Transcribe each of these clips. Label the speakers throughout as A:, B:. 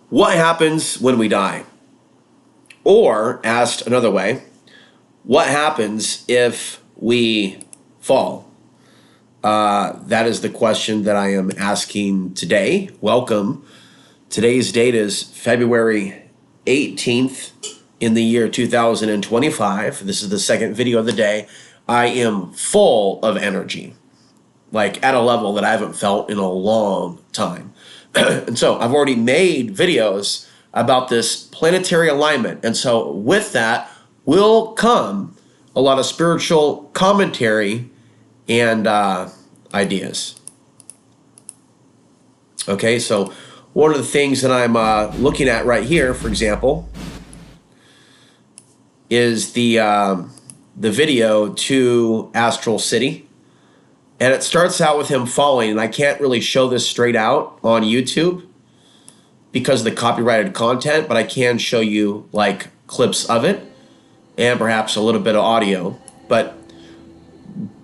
A: What happens when we die? Or, asked another way, what happens if we fall? That is the question that I am asking today. Welcome. Today's date is February 18th in the year 2025. This is the second video of the day. I am full of energy, like at a level that I haven't felt in a long time. And so I've already made videos about this planetary alignment. And so with that will come a lot of spiritual commentary and ideas. Okay, so one of the things that I'm looking at right here, for example, is the video to Astral City. And it starts out with him falling, and I can't really show this straight out on YouTube because of the copyrighted content, but I can show you like clips of it and perhaps a little bit of audio. But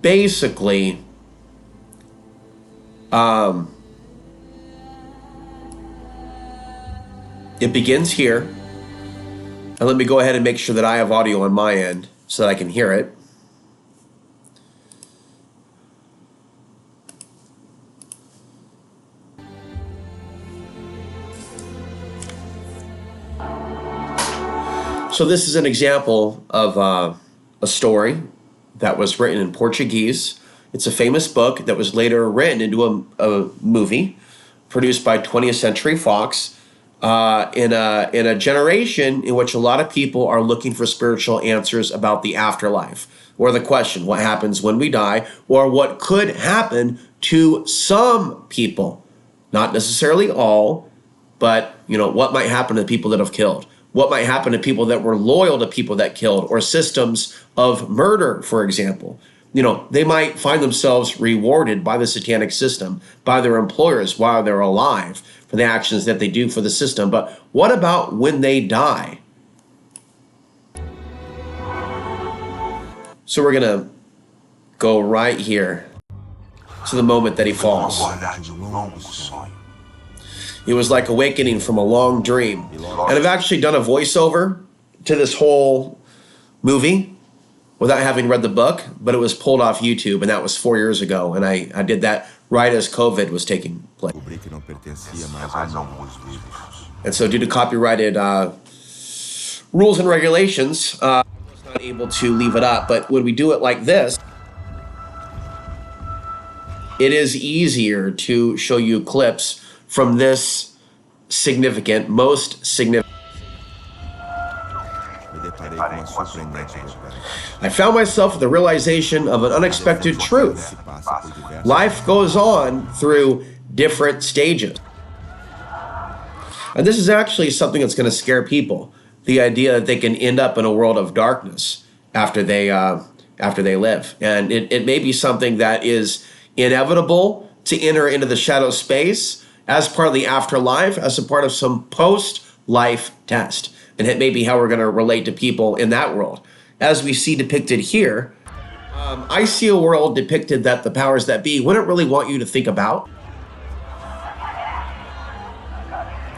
A: basically, it begins here. And let me go ahead and make sure that I have audio on my end so that I can hear it. So this is an example of a story that was written in Portuguese. It's a famous book that was later written into a movie produced by 20th Century Fox in a generation in which a lot of people are looking for spiritual answers about the afterlife, or the question, what happens when we die, or what could happen to some people, not necessarily all, but what might happen to the people that have killed. What might happen to people that were loyal to people that killed, or systems of murder, for example. They might find themselves rewarded by the satanic system, by their employers while they're alive for the actions that they do for the system. But what about when they die? So we're going to go right here to the moment that he falls. It was like awakening from a long dream. And I've actually done a voiceover to this whole movie without having read the book, but it was pulled off YouTube, and that was 4 years ago. And I did that right as COVID was taking place. And so due to copyrighted rules and regulations, I was not able to leave it up. But when we do it like this, it is easier to show you clips from this most significant. I found myself with the realization of an unexpected truth. Life goes on through different stages. And this is actually something that's going to scare people. The idea that they can end up in a world of darkness after they live. And it may be something that is inevitable to enter into the shadow space as part of the afterlife, as a part of some post-life test. And it may be how we're going to relate to people in that world. As we see depicted here, I see a world depicted that the powers that be wouldn't really want you to think about.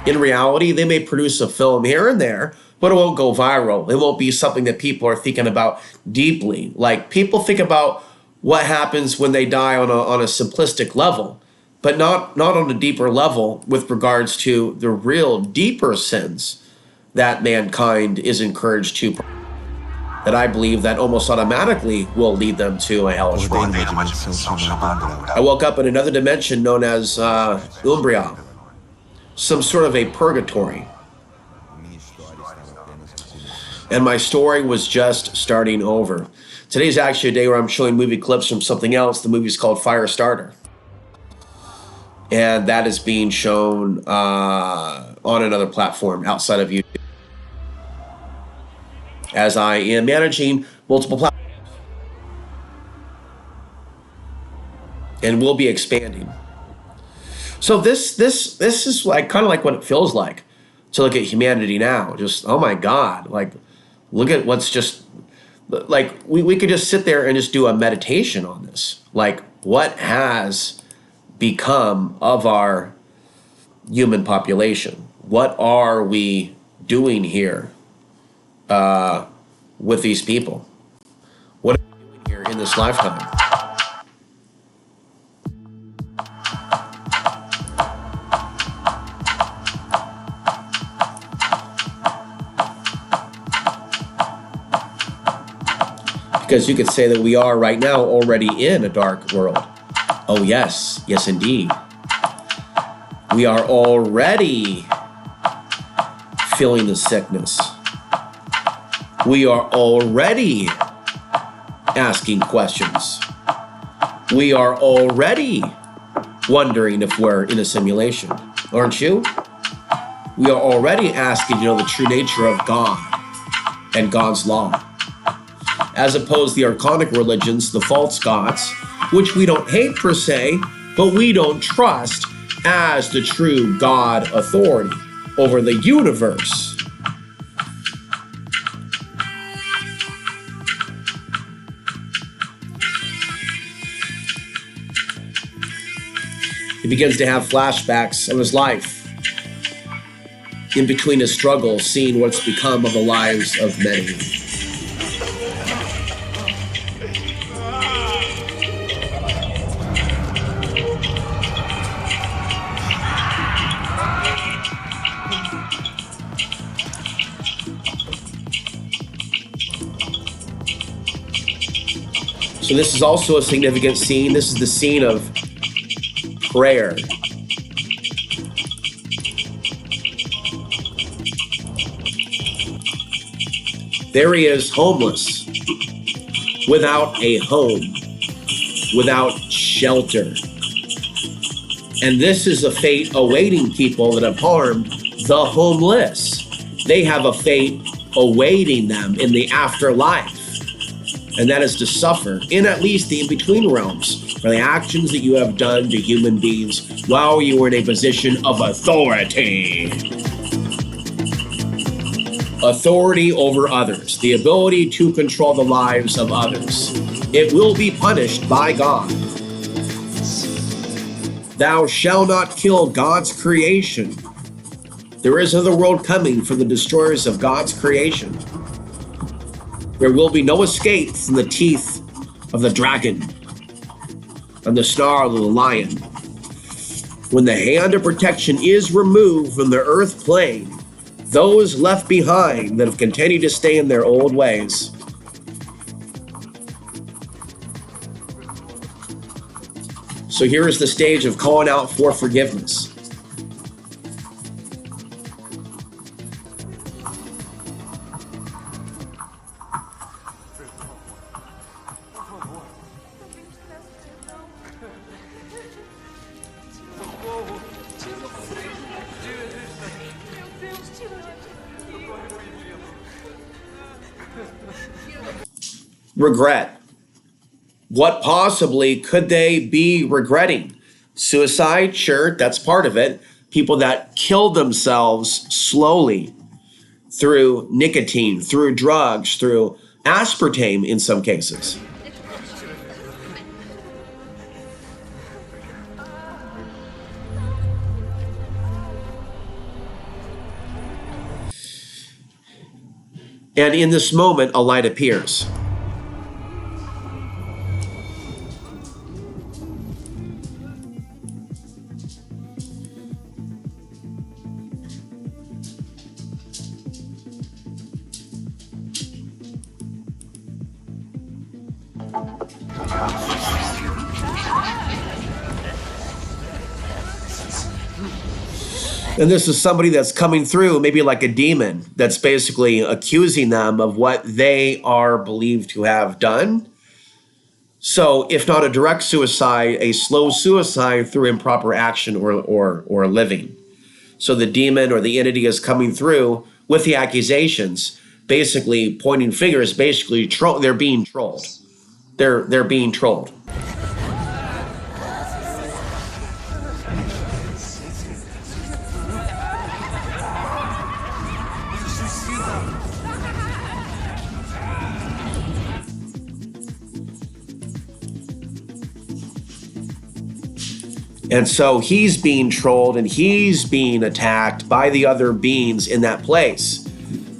A: In reality, they may produce a film here and there, but it won't go viral. It won't be something that people are thinking about deeply. Like, people think about what happens when they die on a simplistic level, but not on a deeper level with regards to the real deeper sins that mankind is encouraged to, that I believe that almost automatically will lead them to a hellish fate. I woke up in another dimension known as Umbria, some sort of a purgatory. And my story was just starting over. Today's actually a day where I'm showing movie clips from something else. The movie's called Firestarter. And that is being shown on another platform outside of YouTube, as I am managing multiple platforms and will be expanding. So this is like kind of like what it feels like to look at humanity now. Just, oh my God, like, look at what's just, like, we could just sit there and just do a meditation on this. Like, what has become of our human population? What are we doing here with these people? What are we doing here in this lifetime? Because you could say that we are right now already in a dark world. Oh yes, yes indeed. We are already feeling the sickness. We are already asking questions. We are already wondering if we're in a simulation, aren't you? We are already asking, the true nature of God and God's law. As opposed to the archonic religions, the false gods, which we don't hate per se, but we don't trust as the true God authority over the universe. He begins to have flashbacks of his life, in between his struggles, seeing what's become of the lives of many. So this is also a significant scene. This is the scene of prayer. There he is, homeless, without a home, without shelter. And this is a fate awaiting people that have harmed the homeless. They have a fate awaiting them in the afterlife. And that is to suffer in at least the in-between realms for the actions that you have done to human beings while you were in a position of authority. Authority over others, the ability to control the lives of others. It will be punished by God. Thou shalt not kill God's creation. There is another world coming for the destroyers of God's creation. There will be no escape from the teeth of the dragon and the snarl of the lion. When the hand of protection is removed from the earth plane, those left behind that have continued to stay in their old ways. So here is the stage of calling out for forgiveness. Regret. What possibly could they be regretting? Suicide, sure, that's part of it. People that kill themselves slowly through nicotine, through drugs, through aspartame in some cases. And in this moment, a light appears. And this is somebody that's coming through, maybe like a demon, that's basically accusing them of what they are believed to have done. So if not a direct suicide, a slow suicide through improper action or living. So the demon or the entity is coming through with the accusations, basically pointing fingers, basically they're being trolled. They're being trolled. And so he's being trolled and he's being attacked by the other beings in that place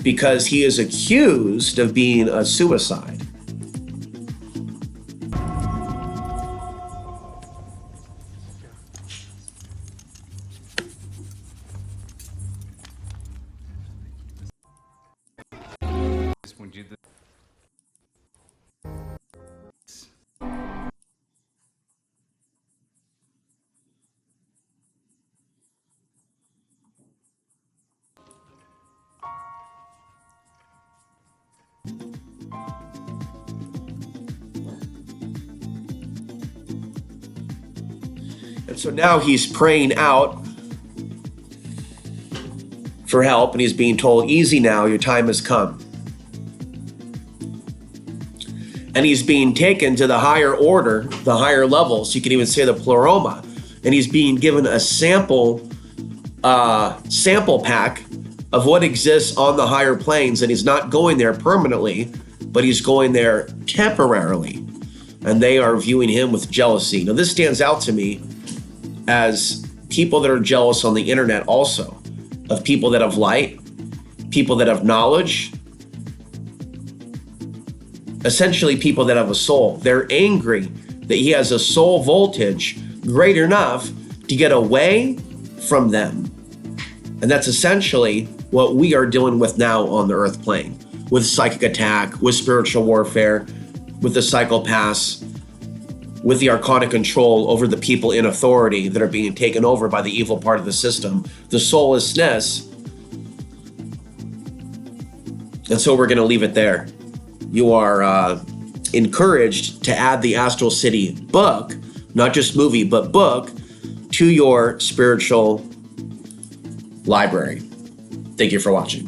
A: because he is accused of being a suicide. And so now he's praying out for help, and he's being told, easy now, your time has come. And he's being taken to the higher order, the higher levels, you can even say the pleroma, and he's being given a sample pack of what exists on the higher planes, and he's not going there permanently, but he's going there temporarily. And they are viewing him with jealousy. Now, this stands out to me as people that are jealous on the internet also, of people that have light, people that have knowledge, essentially people that have a soul. They're angry that he has a soul voltage great enough to get away from them. And that's essentially what we are dealing with now on the earth plane, with psychic attack, with spiritual warfare, with the psychopaths, with the archonic control over the people in authority that are being taken over by the evil part of the system, the soullessness. And so we're going to leave it there. You are encouraged to add the Astral City book, not just movie, but book, to your spiritual library. Thank you for watching.